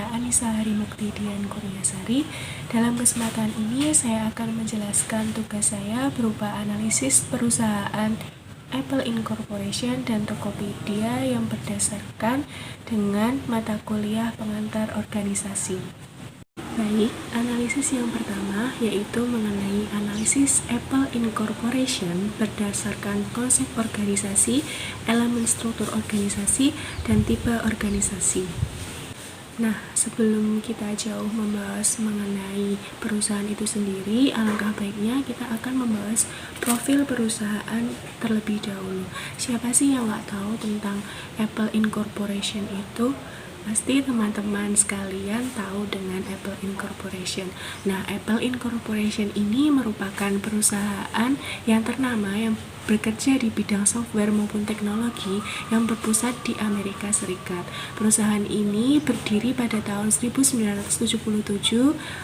saya Anissa Harimukti Dian Kurniasari. Dalam kesempatan ini saya akan menjelaskan tugas saya berupa analisis perusahaan Apple Incorporation dan Tokopedia yang berdasarkan dengan mata kuliah pengantar organisasi. Baik, analisis yang pertama yaitu mengenai analisis Apple Incorporation berdasarkan konsep organisasi, elemen struktur organisasi, dan tipe organisasi. Nah, sebelum kita jauh membahas mengenai perusahaan itu sendiri, alangkah baiknya kita akan membahas profil perusahaan terlebih dahulu. Siapa sih yang nggak tahu tentang Apple Incorporation itu? Pasti teman-teman sekalian tahu dengan Apple Incorporation. Nah, Apple Incorporation ini merupakan perusahaan yang ternama yang bekerja di bidang software maupun teknologi yang berpusat di Amerika Serikat. Perusahaan ini berdiri pada tahun 1977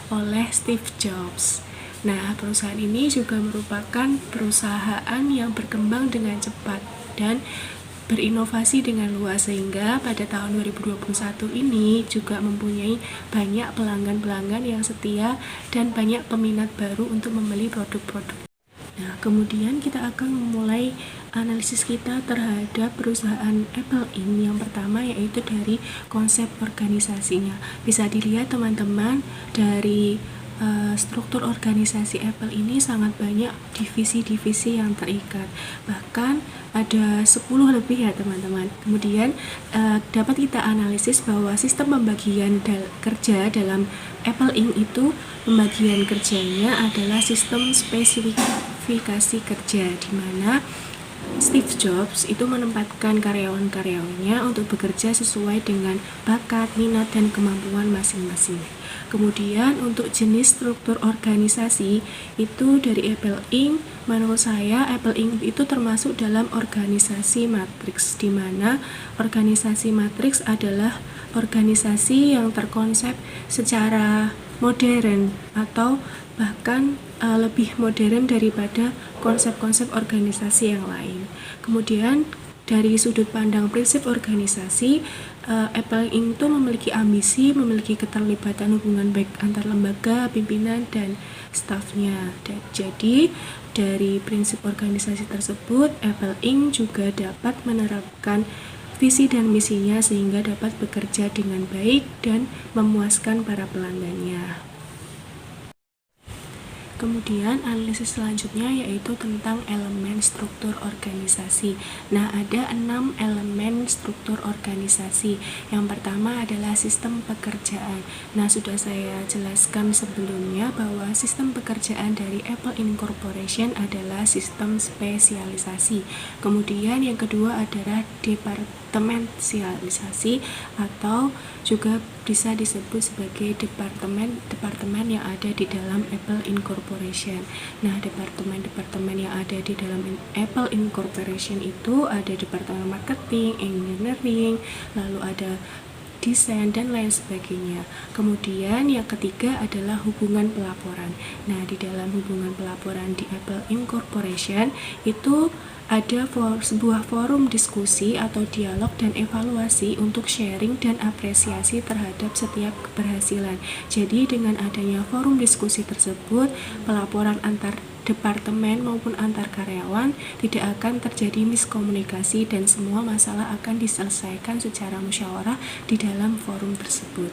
oleh Steve Jobs. Nah, perusahaan ini juga merupakan perusahaan yang berkembang dengan cepat dan berinovasi dengan luas, sehingga pada tahun 2021 ini juga mempunyai banyak pelanggan-pelanggan yang setia dan banyak peminat baru untuk membeli produk-produk. Nah, kemudian kita akan memulai analisis kita terhadap perusahaan Apple ini. Yang pertama yaitu dari konsep organisasinya. Bisa dilihat teman-teman dari struktur organisasi Apple ini sangat banyak divisi-divisi yang terikat, bahkan ada 10 lebih ya teman-teman. Kemudian dapat kita analisis bahwa sistem pembagian kerja dalam Apple Inc. itu pembagian kerjanya adalah sistem spesifikasi kerja, di mana Steve Jobs itu menempatkan karyawan-karyawannya untuk bekerja sesuai dengan bakat, minat, dan kemampuan masing-masing. Kemudian untuk jenis struktur organisasi itu dari Apple Inc. Menurut saya Apple Inc. itu termasuk dalam organisasi matriks, di mana organisasi matriks adalah organisasi yang terkonsep secara modern atau bahkan lebih modern daripada konsep-konsep organisasi yang lain. Kemudian dari sudut pandang prinsip organisasi, Apple Inc. itu memiliki ambisi, memiliki keterlibatan hubungan baik antar lembaga, pimpinan, dan stafnya. Jadi dari prinsip organisasi tersebut, Apple Inc. juga dapat menerapkan visi dan misinya sehingga dapat bekerja dengan baik dan memuaskan para pelanggannya. Kemudian analisis selanjutnya yaitu tentang elemen struktur organisasi. Nah, ada 6 elemen struktur organisasi. Yang pertama adalah sistem pekerjaan. Nah, sudah saya jelaskan sebelumnya bahwa sistem pekerjaan dari Apple Incorporation adalah sistem spesialisasi. Kemudian yang kedua adalah departementalisasi atau juga bisa disebut sebagai departemen yang ada di dalam Apple Incorporation. Nah, departemen yang ada di dalam Apple Incorporation itu ada departemen marketing, engineering, lalu ada desain, dan lain sebagainya. Kemudian yang ketiga adalah hubungan pelaporan. Nah, di dalam hubungan pelaporan di Apple Incorporation itu ada sebuah forum diskusi atau dialog dan evaluasi untuk sharing dan apresiasi terhadap setiap keberhasilan. Jadi dengan adanya forum diskusi tersebut, pelaporan antar departemen maupun antar karyawan tidak akan terjadi miskomunikasi dan semua masalah akan diselesaikan secara musyawarah di dalam forum tersebut.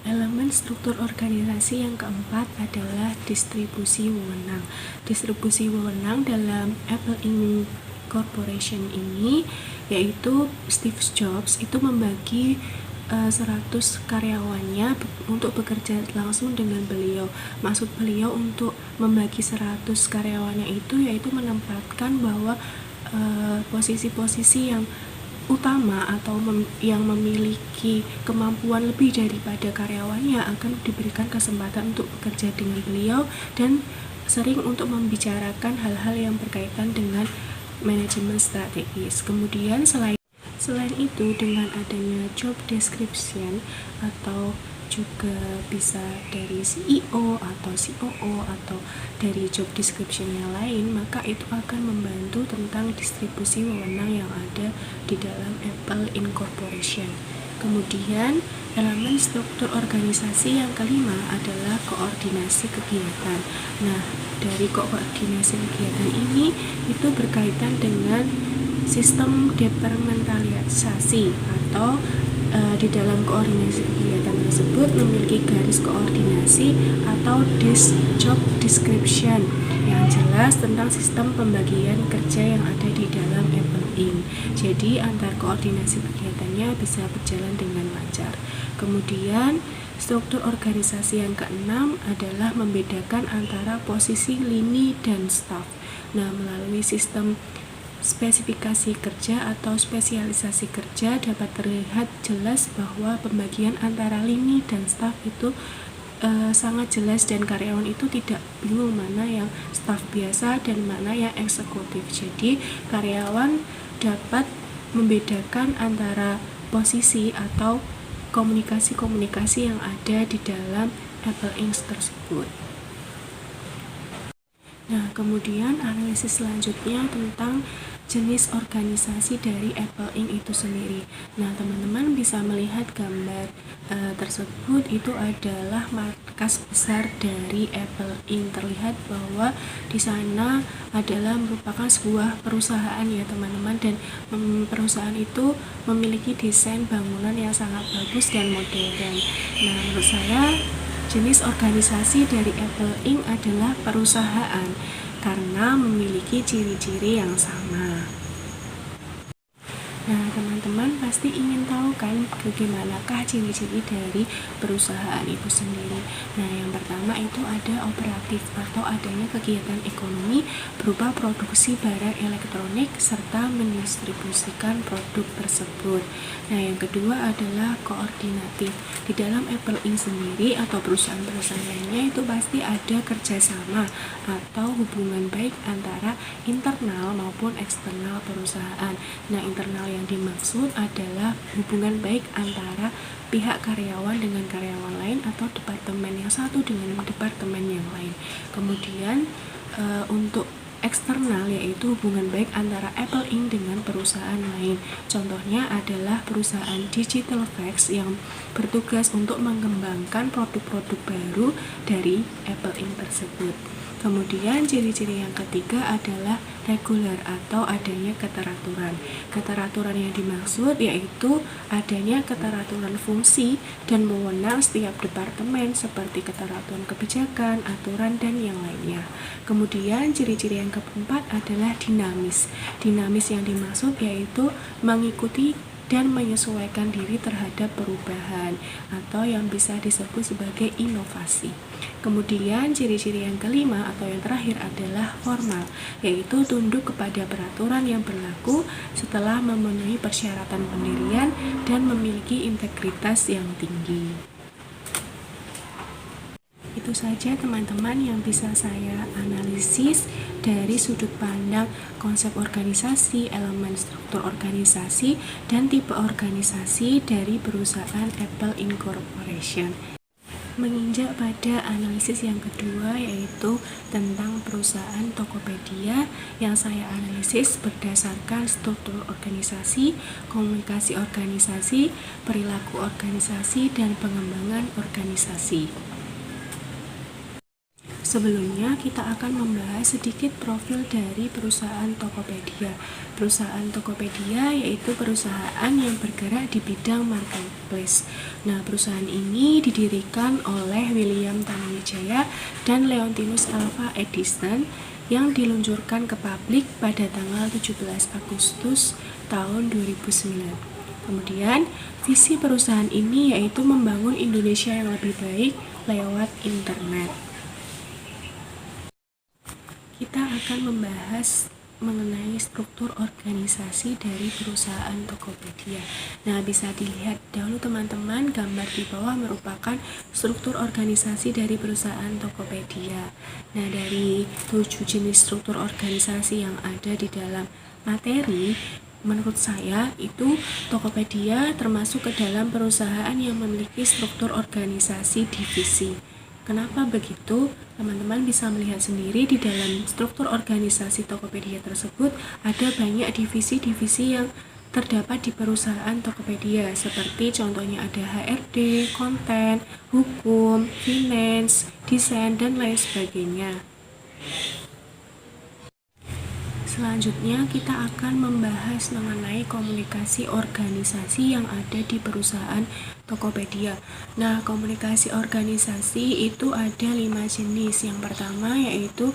Elemen struktur organisasi yang keempat adalah distribusi wewenang. Distribusi wewenang dalam Apple Incorporation ini yaitu Steve Jobs itu membagi 100 karyawannya untuk bekerja langsung dengan beliau. Maksud beliau untuk membagi 100 karyawannya itu yaitu menempatkan bahwa posisi-posisi yang utama atau yang memiliki kemampuan lebih daripada karyawannya akan diberikan kesempatan untuk bekerja dengan beliau dan sering untuk membicarakan hal-hal yang berkaitan dengan manajemen strategis. Kemudian selain itu, dengan adanya job description atau juga bisa dari CEO atau COO atau dari job description yang lain, maka itu akan membantu tentang distribusi wewenang yang ada di dalam Apple Incorporation. Kemudian, elemen struktur organisasi yang kelima adalah koordinasi kegiatan. Nah, dari koordinasi kegiatan ini itu berkaitan dengan sistem departementalisasi atau di dalam koordinasi kegiatan tersebut memiliki garis koordinasi atau job description yang jelas tentang sistem pembagian kerja yang ada di dalam Apple Inc. Jadi antar koordinasi kegiatannya bisa berjalan dengan lancar. Kemudian struktur organisasi yang keenam adalah membedakan antara posisi lini dan staf. Nah, melalui sistem spesifikasi kerja atau spesialisasi kerja dapat terlihat jelas bahwa pembagian antara lini dan staf itu sangat jelas dan karyawan itu tidak bingung mana yang staf biasa dan mana yang eksekutif. Jadi karyawan dapat membedakan antara posisi atau komunikasi-komunikasi yang ada di dalam Apple Inc. tersebut. Nah, kemudian analisis selanjutnya tentang jenis organisasi dari Apple Inc. itu sendiri. Nah, teman-teman bisa melihat gambar tersebut itu adalah markas besar dari Apple Inc. Terlihat bahwa di sana adalah merupakan sebuah perusahaan ya teman-teman, dan perusahaan itu memiliki desain bangunan yang sangat bagus dan modern. Nah, menurut saya jenis organisasi dari Apple Inc. adalah perusahaan karena memiliki ciri-ciri yang sama. Nah, teman-teman pasti ingin tahu kan bagaimanakah ciri-ciri dari perusahaan itu sendiri. Nah, yang pertama itu ada operatif atau adanya kegiatan ekonomi berupa produksi barang elektronik serta mendistribusikan produk tersebut. Nah, yang kedua adalah koordinatif. Di dalam Apple Inc. sendiri atau perusahaan-perusahaan lainnya itu pasti ada kerjasama atau hubungan baik antara internal maupun eksternal perusahaan. Nah, internal yang dimaksud adalah hubungan baik antara pihak karyawan dengan karyawan lain atau departemen yang satu dengan departemen yang lain. Kemudian untuk eksternal yaitu hubungan baik antara Apple Inc. dengan perusahaan lain. Contohnya adalah perusahaan Digital Fax yang bertugas untuk mengembangkan produk-produk baru dari Apple Inc. tersebut. Kemudian ciri-ciri yang ketiga adalah reguler atau adanya keteraturan. Keteraturan yang dimaksud yaitu adanya keteraturan fungsi dan wewenang setiap departemen seperti keteraturan kebijakan, aturan, dan yang lainnya. Kemudian ciri-ciri yang keempat adalah dinamis. Dinamis yang dimaksud yaitu mengikuti dan menyesuaikan diri terhadap perubahan atau yang bisa disebut sebagai inovasi. Kemudian ciri-ciri yang kelima atau yang terakhir adalah formal, yaitu tunduk kepada peraturan yang berlaku setelah memenuhi persyaratan pendirian dan memiliki integritas yang tinggi. Itu saja teman-teman yang bisa saya analisis dari sudut pandang konsep organisasi, elemen struktur organisasi, dan tipe organisasi dari perusahaan Apple Inc. Menginjak pada analisis yang kedua yaitu tentang perusahaan Tokopedia yang saya analisis berdasarkan struktur organisasi, komunikasi organisasi, perilaku organisasi, dan pengembangan organisasi. Sebelumnya kita akan membahas sedikit profil dari perusahaan Tokopedia. Perusahaan Tokopedia yaitu perusahaan yang bergerak di bidang marketplace. Nah, perusahaan ini didirikan oleh William Tanuwijaya dan Leontinus Alva Edison yang diluncurkan ke publik pada tanggal 17 Agustus tahun 2009. Kemudian, visi perusahaan ini yaitu membangun Indonesia yang lebih baik lewat internet. Kita akan membahas mengenai struktur organisasi dari perusahaan Tokopedia. Nah, bisa dilihat dahulu teman-teman, gambar di bawah merupakan struktur organisasi dari perusahaan Tokopedia. Nah, dari 7 jenis struktur organisasi yang ada di dalam materi, menurut saya itu Tokopedia termasuk ke dalam perusahaan yang memiliki struktur organisasi divisi. Kenapa begitu? Teman-teman bisa melihat sendiri di dalam struktur organisasi Tokopedia tersebut ada banyak divisi-divisi yang terdapat di perusahaan Tokopedia, seperti contohnya ada HRD, konten, hukum, finance, desain, dan lain sebagainya. Selanjutnya kita akan membahas mengenai komunikasi organisasi yang ada di perusahaan Tokopedia. Nah, komunikasi organisasi itu ada 5 jenis. Yang pertama yaitu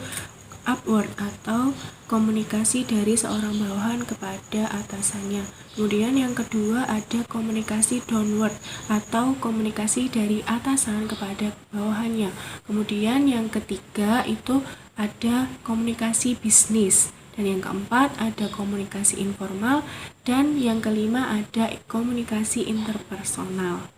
upward atau komunikasi dari seorang bawahan kepada atasannya. Kemudian yang kedua ada komunikasi downward atau komunikasi dari atasan kepada bawahannya. Kemudian yang ketiga itu ada komunikasi bisnis. Dan yang keempat ada komunikasi informal, dan yang kelima ada komunikasi interpersonal.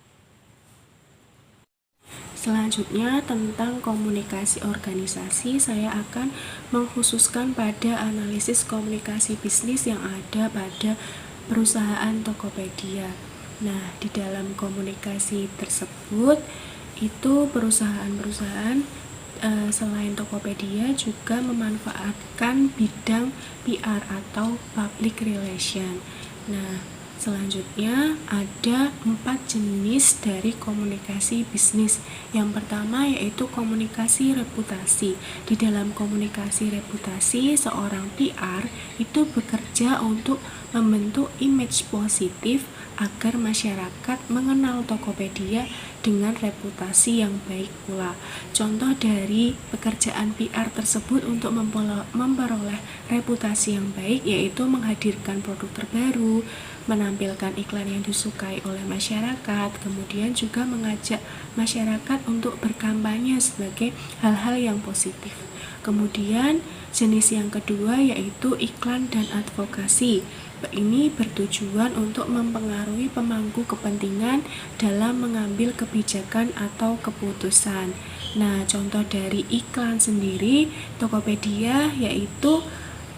Selanjutnya tentang komunikasi organisasi, saya akan mengkhususkan pada analisis komunikasi bisnis yang ada pada perusahaan Tokopedia. Nah, di dalam komunikasi tersebut itu perusahaan-perusahaan selain Tokopedia juga memanfaatkan bidang PR atau public relation. Nah, selanjutnya ada 4 jenis dari komunikasi bisnis. Yang pertama yaitu komunikasi reputasi. Di dalam komunikasi reputasi, seorang PR itu bekerja untuk membentuk image positif agar masyarakat mengenal Tokopedia dengan reputasi yang baik pula. Contoh dari pekerjaan PR tersebut untuk memperoleh reputasi yang baik yaitu menghadirkan produk terbaru, menampilkan iklan yang disukai oleh masyarakat, kemudian juga mengajak masyarakat untuk berkampanye sebagai hal-hal yang positif. Kemudian jenis yang kedua yaitu iklan dan advokasi. Ini bertujuan untuk mempengaruhi pemangku kepentingan dalam mengambil kebijakan atau keputusan. Nah, contoh dari iklan sendiri Tokopedia yaitu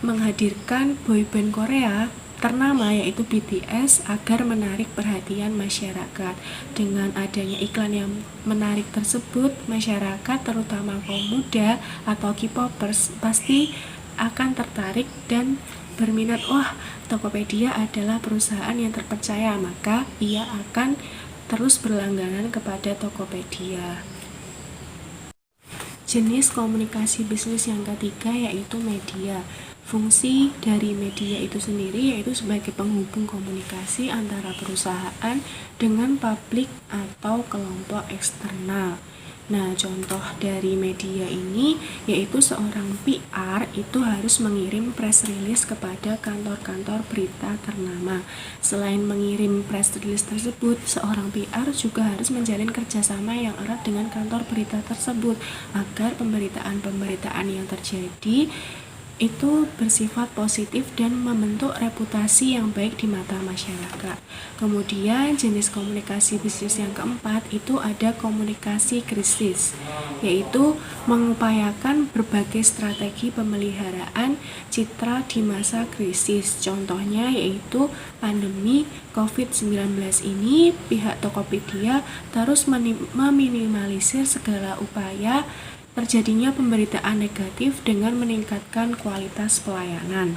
menghadirkan boyband Korea ternama yaitu BTS agar menarik perhatian masyarakat. Dengan adanya iklan yang menarik tersebut, masyarakat terutama kaum muda atau K-popers pasti akan tertarik dan berminat, wah Tokopedia adalah perusahaan yang terpercaya, maka ia akan terus berlangganan kepada Tokopedia. Jenis komunikasi bisnis yang ketiga yaitu media. Fungsi dari media itu sendiri yaitu sebagai penghubung komunikasi antara perusahaan dengan publik atau kelompok eksternal. Nah, contoh dari media ini yaitu seorang PR itu harus mengirim press release kepada kantor-kantor berita ternama. Selain mengirim press release tersebut, seorang PR juga harus menjalin kerjasama yang erat dengan kantor berita tersebut agar pemberitaan-pemberitaan yang terjadi itu bersifat positif dan membentuk reputasi yang baik di mata masyarakat. Kemudian jenis komunikasi bisnis yang keempat itu ada komunikasi krisis, yaitu mengupayakan berbagai strategi pemeliharaan citra di masa krisis. Contohnya yaitu pandemi COVID-19 ini, pihak Tokopedia terus meminimalisir segala upaya terjadinya pemberitaan negatif dengan meningkatkan kualitas pelayanan.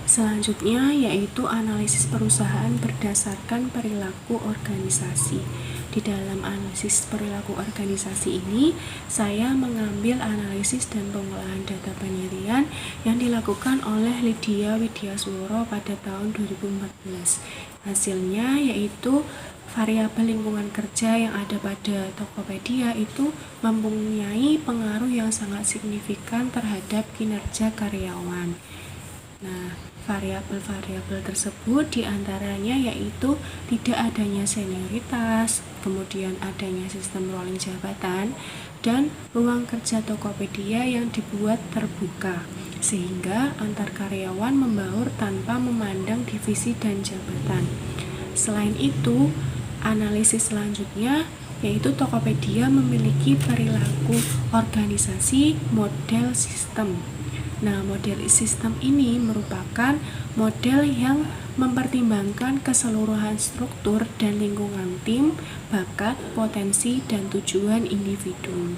Selanjutnya yaitu analisis perusahaan berdasarkan perilaku organisasi. Di dalam analisis perilaku organisasi ini, saya mengambil analisis dan pengolahan data penelitian yang dilakukan oleh Lydia Widyasworo pada tahun 2014. Hasilnya yaitu variabel lingkungan kerja yang ada pada Tokopedia itu mempunyai pengaruh yang sangat signifikan terhadap kinerja karyawan. Nah, variabel-variabel tersebut diantaranya yaitu tidak adanya senioritas, kemudian adanya sistem rolling jabatan, dan ruang kerja Tokopedia yang dibuat terbuka, sehingga antar karyawan membaur tanpa memandang divisi dan jabatan. Selain itu, analisis selanjutnya yaitu Tokopedia memiliki perilaku organisasi model sistem. Nah, model sistem ini merupakan model yang mempertimbangkan keseluruhan struktur dan lingkungan tim, bakat, potensi, dan tujuan individu.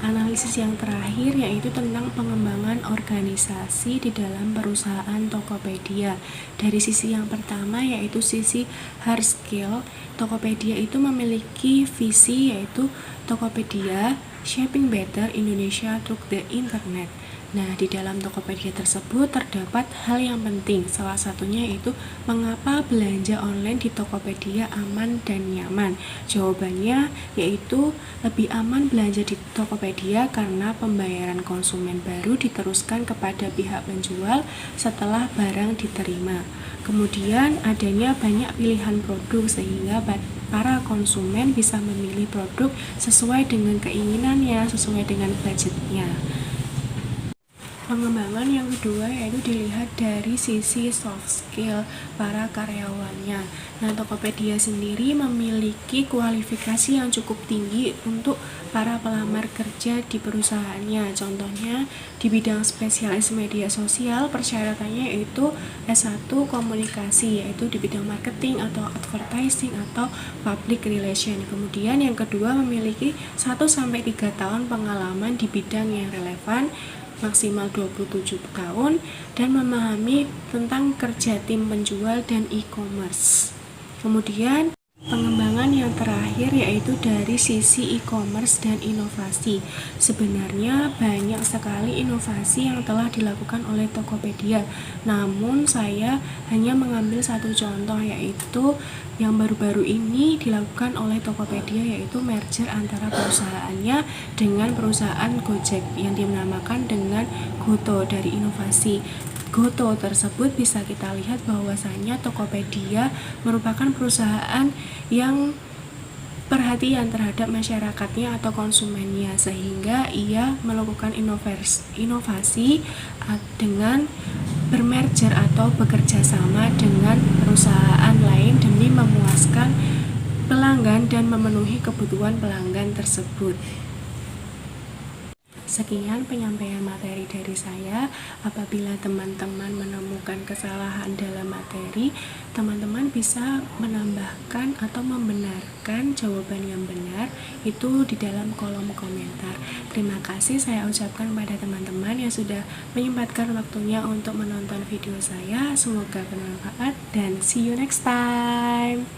Analisis yang terakhir yaitu tentang pengembangan organisasi di dalam perusahaan Tokopedia. Dari sisi yang pertama yaitu sisi hard skill, Tokopedia itu memiliki visi yaitu Tokopedia Shaping Better Indonesia Through the Internet. Nah, di dalam Tokopedia tersebut terdapat hal yang penting, salah satunya yaitu mengapa belanja online di Tokopedia aman dan nyaman. Jawabannya yaitu lebih aman belanja di Tokopedia karena pembayaran konsumen baru diteruskan kepada pihak penjual setelah barang diterima. Kemudian adanya banyak pilihan produk sehingga para konsumen bisa memilih produk sesuai dengan keinginannya, sesuai dengan budgetnya. Pengembangan yang kedua yaitu dilihat dari sisi soft skill para karyawannya. Nah, Tokopedia sendiri memiliki kualifikasi yang cukup tinggi untuk para pelamar kerja di perusahaannya. Contohnya di bidang spesialis media sosial, persyaratannya yaitu S1 komunikasi, yaitu di bidang marketing atau advertising atau public relation. Kemudian yang kedua memiliki 1-3 tahun pengalaman di bidang yang relevan, maksimal 27 tahun, dan memahami tentang kerja tim penjual dan e-commerce. Kemudian pengembangan yang terakhir yaitu dari sisi e-commerce dan inovasi. Sebenarnya banyak sekali inovasi yang telah dilakukan oleh Tokopedia, namun saya hanya mengambil satu contoh yaitu yang baru-baru ini dilakukan oleh Tokopedia, yaitu merger antara perusahaannya dengan perusahaan Gojek yang dinamakan dengan Goto. Dari inovasi Goto tersebut bisa kita lihat bahwasanya Tokopedia merupakan perusahaan yang perhatian terhadap masyarakatnya atau konsumennya, sehingga ia melakukan inovasi dengan bermerger atau bekerja sama dengan perusahaan lain demi memuaskan pelanggan dan memenuhi kebutuhan pelanggan tersebut. Sekian penyampaian materi dari saya. Apabila teman-teman menemukan kesalahan dalam materi, teman-teman bisa menambahkan atau membenarkan jawaban yang benar itu di dalam kolom komentar. Terima kasih saya ucapkan pada teman-teman yang sudah menyempatkan waktunya untuk menonton video saya. Semoga bermanfaat dan see you next time.